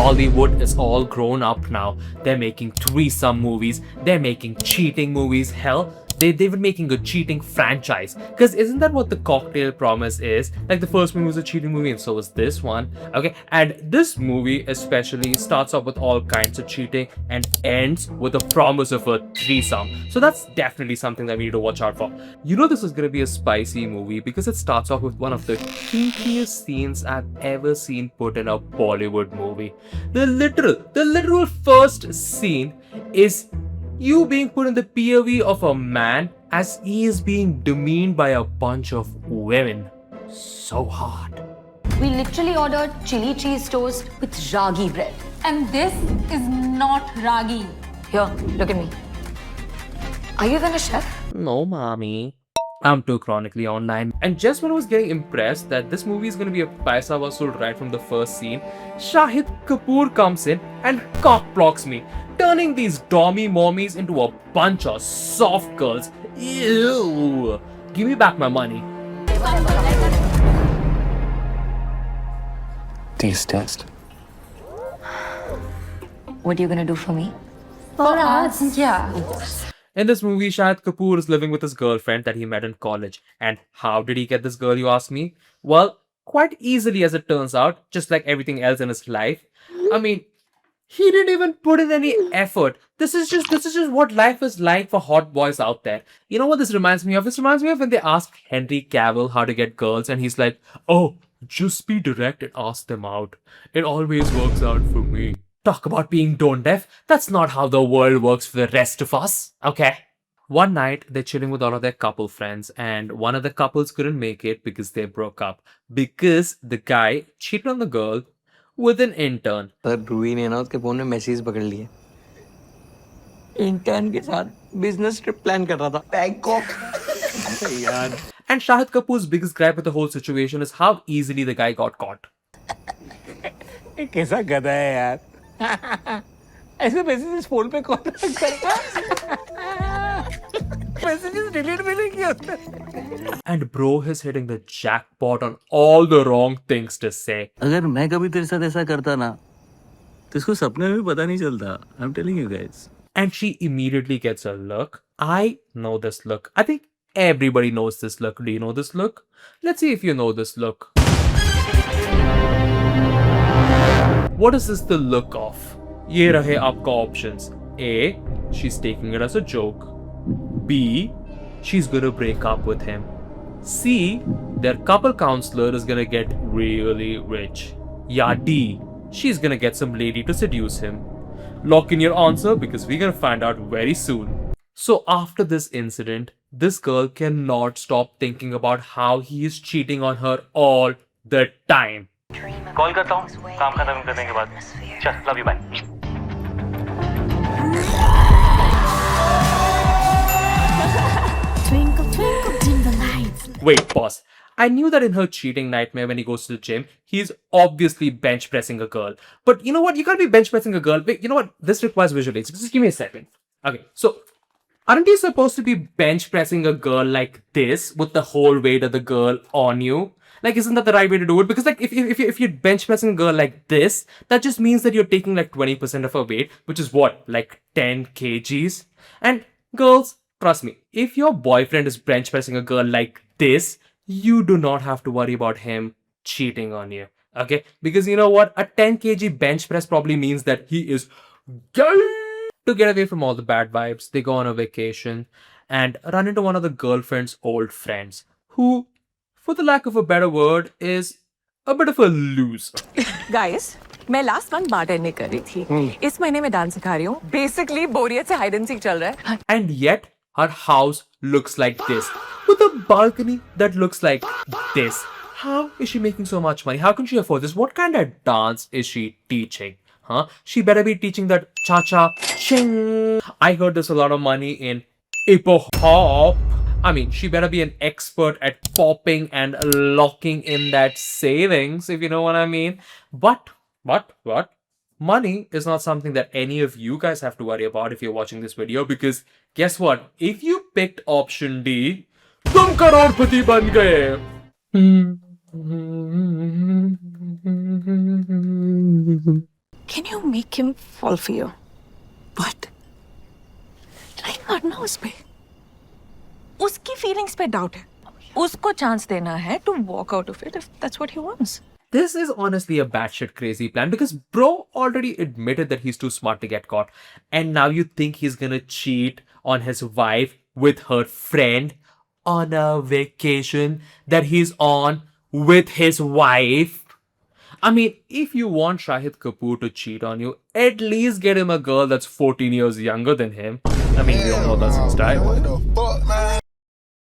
Bollywood is all grown up now. They're making threesome movies, they're making cheating movies. Hell, they've been making a cheating franchise. Because isn't that what the Cocktail Promise is? Like the first movie was a cheating movie, and so was this one. Okay, and this movie especially starts off with all kinds of cheating and ends with a promise of a threesome. So that's definitely something that we need to watch out for. You know this is gonna be a spicy movie because it starts off with one of the kinkiest scenes I've ever seen put in a Bollywood movie. The literal first scene is you being put in the POV of a man as he is being demeaned by a bunch of women. So hot. We literally ordered chili cheese toast with ragi bread. And this is not ragi. Here, look at me. Are you even a chef? No, mommy. I'm too chronically online. And just when I was getting impressed that this movie is going to be a paisa vasool right from the first scene, Shahid Kapoor comes in and cock blocks me, turning these dommy mommies into a bunch of soft girls. Ew! Give me back my money. Taste test. What are you gonna do for me? For us, yeah. In this movie, Shahid Kapoor is living with his girlfriend that he met in college. And how did he get this girl, you ask me? Well, quite easily as it turns out, just like everything else in his life. I mean, he didn't even put in any effort. This is just what life is like for hot boys out there. You know what this reminds me of? This reminds me of when they ask Henry Cavill how to get girls and he's like, oh, just be direct and ask them out. It always works out for me. Talk about being tone deaf. That's not how the world works for the rest of us, okay? One night, they're chilling with all of their couple friends and one of the couples couldn't make it because they broke up. Because the guy cheated on the girl with an intern. पर रूही ने ना उसके phone में message पकड़ लिए intern के साथ business trip plan कर रहा था बैंकॉक यार And Shahid Kapoor's biggest gripe with the whole situation is how easily the guy got caught. ये कैसा गधा है यार ऐसे मैसेजेस फोन पे कौन करता मैसेजेस डिलीट भी नहीं किया उसने And bro is hitting the jackpot on all the wrong things to say. अगर मैं कभी तेरे साथ ऐसा करता ना तो इसको सपने में भी पता नहीं चलता I am telling you guys And she immediately gets a look. I know this look. I think everybody knows this look. Do you know this look? Let's see if you know this look. What is this the look of? ये रहे आपका options. A. She's taking it as a joke. B. She's gonna break up with him. C. Their couple counselor is gonna get really rich. Yeah, D. She's gonna get some lady to seduce him. Lock in your answer because we're gonna find out very soon. So after this incident, this girl cannot stop thinking about how he is cheating on her all the time. Call करता हूँ काम खत्म करने के बाद चल love you bye Wait, pause. I knew that in her cheating nightmare when he goes to the gym, he's obviously bench pressing a girl. But you know what? You can't be bench pressing a girl. Wait, you know what? This requires visual aids. Just give me a second. Okay, so aren't you supposed to be bench pressing a girl like this with the whole weight of the girl on you? Like, isn't that the right way to do it? Because like, if you're bench pressing a girl like this, that just means that you're taking like 20% of her weight, which is what, like 10 kgs. And girls, trust me, if your boyfriend is bench pressing a girl like this, you do not have to worry about him cheating on you. Okay? Because you know what? A 10 kg bench press probably means that he is gay. To get away from all the bad vibes, they go on a vacation and run into one of the girlfriend's old friends who, for the lack of a better word, is a bit of a loser. Guys, मैं last month bartending कर रही थी. इस महीने में dance सिखा रही हूँ. Basically, बोरियत से hide and seek चल रहा है. And yet, her house looks like this, with a balcony that looks like this. How is she making so much money? How can she afford this? What kind of dance is she teaching? Huh? She better be teaching that cha-cha ching. I heard there's a lot of money in hip-hop. I mean, she better be an expert at popping and locking in that savings, if you know what I mean. But, money is not something that any of you guys have to worry about if you're watching this video, because guess what? If you picked option D, tum crorepati ban gaye. Can you make him fall for you? What? Try करना उस पे. उसकी feelings पे doubt है. उसको chance देना है to walk out of it if that's what he wants. This is honestly a batshit crazy plan because bro already admitted that he's too smart to get caught. And now you think he's gonna cheat on his wife with her friend on a vacation that he's on with his wife? I mean, if you want Shahid Kapoor to cheat on you, at least get him a girl that's 14 years younger than him. I mean, we all know that's his style.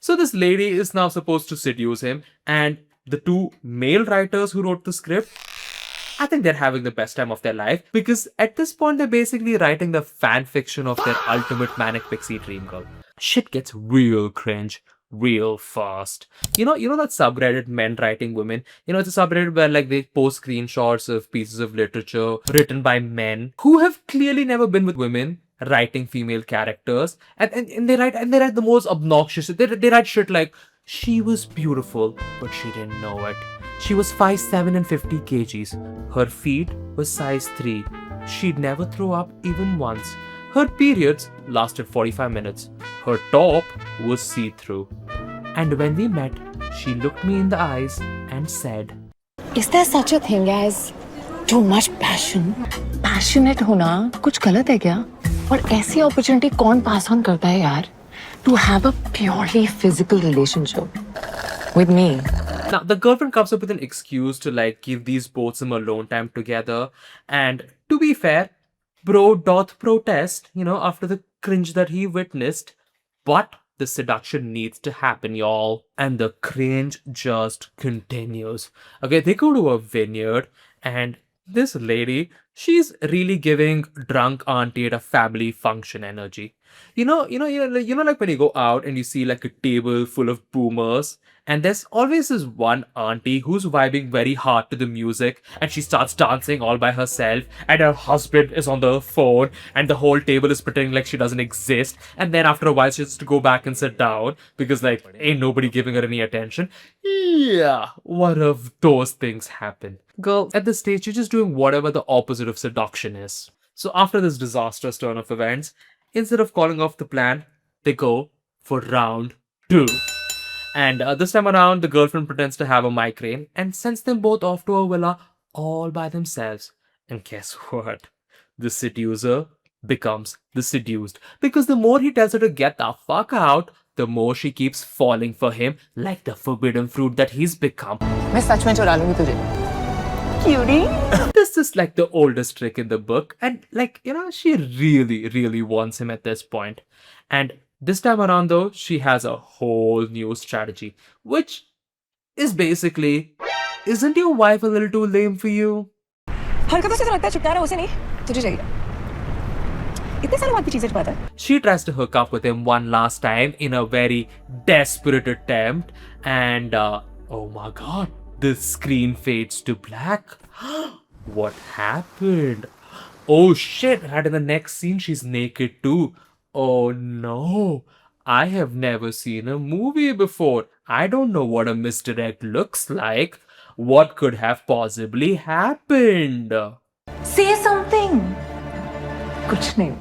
So this lady is now supposed to seduce him, and the two male writers who wrote the script, I think they're having the best time of their life because at this point they're basically writing the fan fiction of their ultimate manic pixie dream girl. Shit gets real cringe real fast. You know that subreddit men writing women? It's a subreddit where like they post screenshots of pieces of literature written by men who have clearly never been with women writing female characters and they write the most obnoxious. They write shit like, she was beautiful, but she didn't know it. She was 5'7" and 50 kgs. Her feet were size 3. She'd never throw up even once. Her periods lasted 45 minutes. Her top was see-through. And when we met, she looked me in the eyes and said, Is there such a thing as too much passion? Passionate होना कुछ गलत है क्या? और ऐसी opportunity कौन pass on करता है यार? To have a purely physical relationship with me. Now, the girlfriend comes up with an excuse to like give these both some alone time together. And to be fair, bro doth protest, after the cringe that he witnessed. But the seduction needs to happen, y'all. And the cringe just continues. Okay, they go to a vineyard and this lady, she's really giving drunk auntie at a family function energy. Like when you go out and you see like a table full of boomers, and there's always this one auntie who's vibing very hard to the music, and she starts dancing all by herself, and her husband is on the phone, and the whole table is pretending like she doesn't exist, and then after a while she has to go back and sit down because like ain't nobody giving her any attention. Yeah, what if those things happen? Girl, at this stage you're just doing whatever the opposite of seduction is. So after this disastrous turn of events, instead of calling off the plan, they go for round 2. And this time around, the girlfriend pretends to have a migraine and sends them both off to a villa all by themselves. And guess what? The seducer becomes the seduced. Because the more he tells her to get the fuck out, the more she keeps falling for him like the forbidden fruit that he's become. मैं सच में चुरा लूंगी तुझे. Cutie. This is like the oldest trick in the book. And she really, really wants him at this point. And this time around though, she has a whole new strategy. Which is basically, isn't your wife a little too lame for you? हरकतों से तो लगता है छुटकारा उसे नहीं, तुझे चाहिए. इतने सालों बाद भी चीजें छुपाता है. She tries to hook up with him one last time in a very desperate attempt. And oh my god, the screen fades to black. What happened? Oh shit, and in the next scene she's naked too. Oh no, I have never seen a movie before. I don't know what a misdirect looks like. What could have possibly happened? Say something. कुछ नहीं.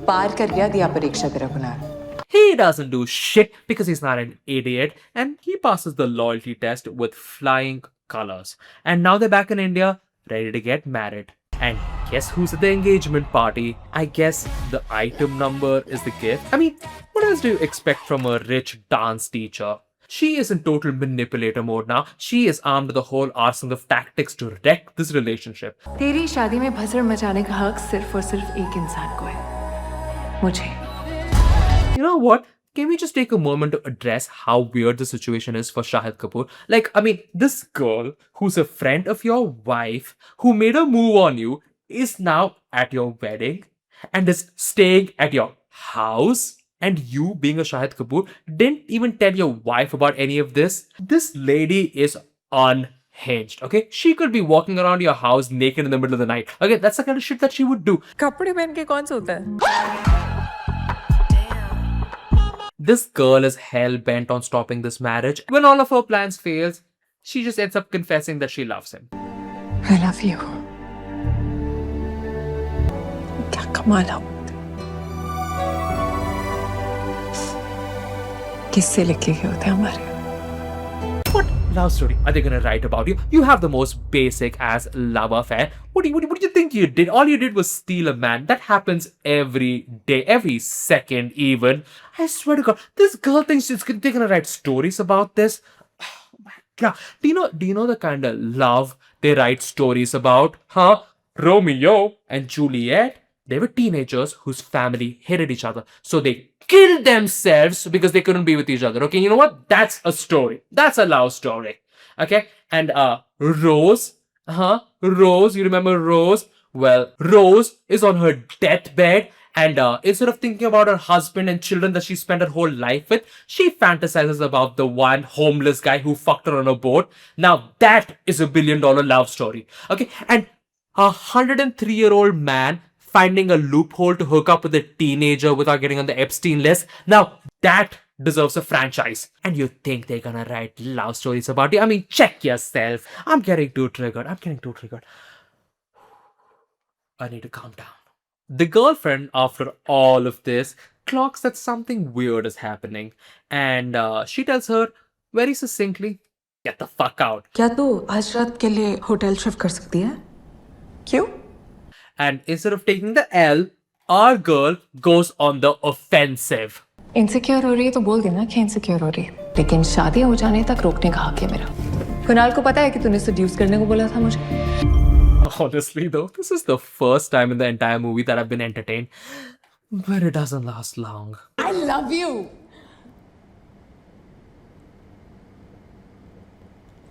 पार कर गया दिया परीक्षा तेरा गुनाह. He doesn't do shit because he's not an idiot, and he passes the loyalty test with flying colors. And now they're back in India, ready to get married. And guess who's at the engagement party? I guess the item number is the gift. I mean, what else do you expect from a rich dance teacher? She is in total manipulator mode now. She is armed with a whole arsenal of tactics to wreck this relationship. तेरी शादी में भसड़ मचाने का हक सिर्फ और सिर्फ एक इंसान को है, मुझे. You know what? Can we just take a moment to address how weird the situation is for Shahid Kapoor? Like, I mean, this girl who's a friend of your wife, who made a move on you, is now at your wedding and is staying at your house. And you, being a Shahid Kapoor, didn't even tell your wife about any of this. This lady is unhinged, okay? She could be walking around your house naked in the middle of the night. Okay, that's the kind of shit that she would do. कपड़े पहन के कौन सोता है? This girl is hell-bent on stopping this marriage. When all of her plans fails, she just ends up confessing that she loves him. I love you. कमाल होते किससे लिखे गए होते हमारे What love story are they gonna write about you? You have the most basic ass love affair. What do you think you did? All you did was steal a man. That happens every day, every second, even. I swear to God, this girl thinks they're gonna write stories about this. Oh my God. Do you know the kind of love they write stories about? Huh? Romeo and Juliet. They were teenagers whose family hated each other. So they killed themselves because they couldn't be with each other. Okay, you know what? That's a story. That's a love story. Okay, and Rose, Rose, you remember Rose? Well, Rose is on her deathbed, and instead of thinking about her husband and children that she spent her whole life with, she fantasizes about the one homeless guy who fucked her on a boat. Now that is a $1 billion love story. Okay, and a 103-year-old man finding a loophole to hook up with a teenager without getting on the Epstein list. Now, that deserves a franchise. And you think they're gonna write love stories about you? I mean, check yourself. I'm getting too triggered. I need to calm down. The girlfriend, after all of this, clocks that something weird is happening. And she tells her very succinctly, get the fuck out. क्या तू आज रात के लिए hotel shift कर सकती है क्यों And instead of taking the L, our girl goes on the offensive. Insecure हो रही है तो बोल देना कि इनसिक्योर हो रही है, लेकिन शादी हो जाने तक रोकने का हक है मेरा। कुणाल को पता है कि तूने सेड्यूस करने को बोला था मुझे। Honestly though, this is the first time in the entire movie that I've been entertained, but it doesn't last long. I love you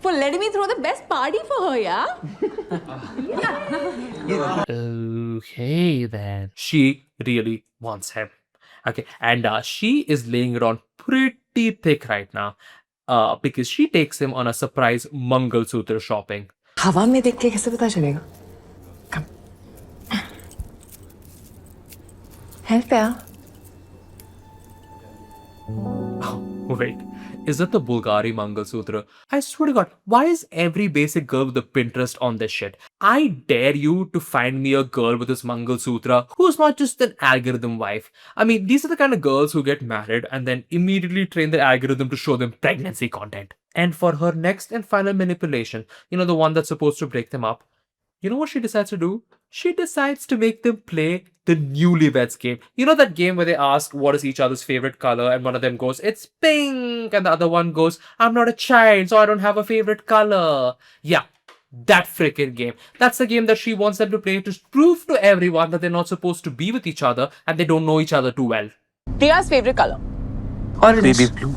for letting me throw the best party for her, yeah? Okay then. She really wants him. Okay, and she is laying it on pretty thick right now. Because she takes him on a surprise Mangal Sutra shopping. हवा में देख के कैसे पता चलेगा? Come. Help यार. Oh, wait. Is that the Bulgari Mangal Sutra? I swear to God, why is every basic girl with a Pinterest on this shit? I dare you to find me a girl with this Mangal Sutra who's not just an algorithm wife. I mean, these are the kind of girls who get married and then immediately train the algorithm to show them pregnancy content. And for her next and final manipulation, you know, the one that's supposed to break them up, you know what she decides to do? She decides to make them play the newlyweds game. You know that game where they ask what is each other's favorite color and one of them goes, it's pink, and the other one goes, I'm not a child, so I don't have a favorite color. Yeah, that freaking game. That's the game that she wants them to play to prove to everyone that they're not supposed to be with each other and they don't know each other too well. Priya's favorite color. Baby blue.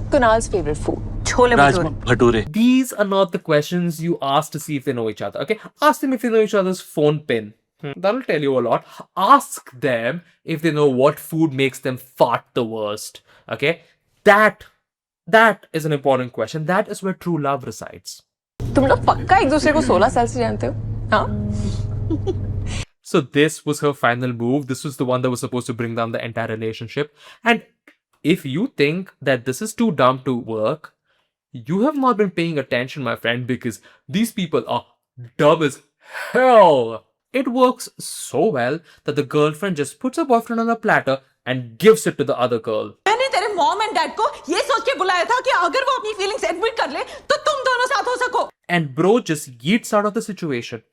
Kunal's favorite food. Rajma bhature. These are not the questions you ask to see if they know each other, okay? Ask them if they know each other's phone pin. That'll tell you a lot. Ask them if they know what food makes them fart the worst, okay? That is an important question. That is where true love resides. तुम लोग पक्का एक दूसरे को 16 साल से जानते हो? हाँ? So this was her final move. This was the one that was supposed to bring down the entire relationship. And if you think that this is too dumb to work, you have not been paying attention, my friend, because these people are dumb as hell. It works so well that the girlfriend just puts her boyfriend on a platter and gives it to the other girl. मैंने तेरे mom and dad को ये सोच के बुलाया था कि अगर वो अपनी फीलिंग्स एडमिट कर ले तो तुम दोनों साथ हो सको And bro just yeets out of the situation.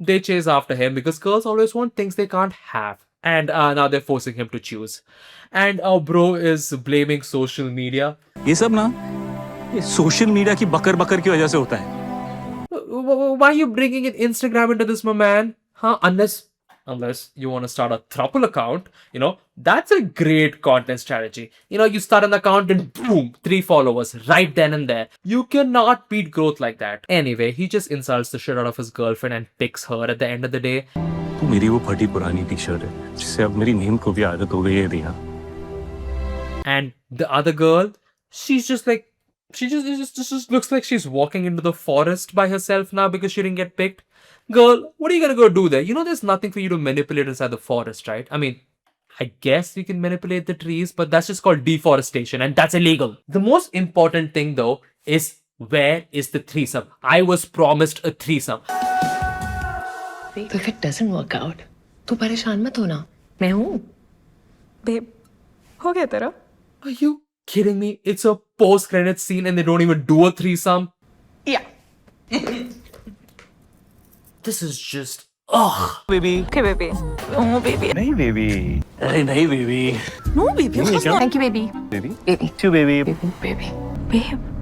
They chase after him because girls always want things they can't have. And now they're forcing him to choose. And our bro is blaming social media. ये सब ना ये social media की बकर की वजह से होता है. Why are you bringing in Instagram into this, my man? Huh? Unless you want to start a throuple account, you know, that's a great content strategy. You know, you start an account and boom, 3 followers right then and there. You cannot beat growth like that. Anyway, he just insults the shit out of his girlfriend and picks her at the end of the day. मेरी वो फटी पुरानी T-shirt है जिससे अब मेरी नींद को भी आदत हो गई है रिया. And the other girl, she's just like, she just looks like she's walking into the forest by herself now because she didn't get picked. Girl, what are you gonna go do there? You know there's nothing for you to manipulate inside the forest, right? I mean, I guess you can manipulate the trees, but that's just called deforestation and that's illegal. The most important thing though is where is the threesome? I was promised a threesome. तो if it doesn't work out, तू परेशान मत होना, मैं हूँ. Babe, हो गया तेरा? Are you kidding me? It's a post-credit scene and they don't even do a threesome. Yeah. This is just ugh. Baby Okay, baby. Oh, baby. नहीं बेबी अरे नहीं baby No, baby. Thank you, baby. Baby Baby, too baby baby, baby. Babe.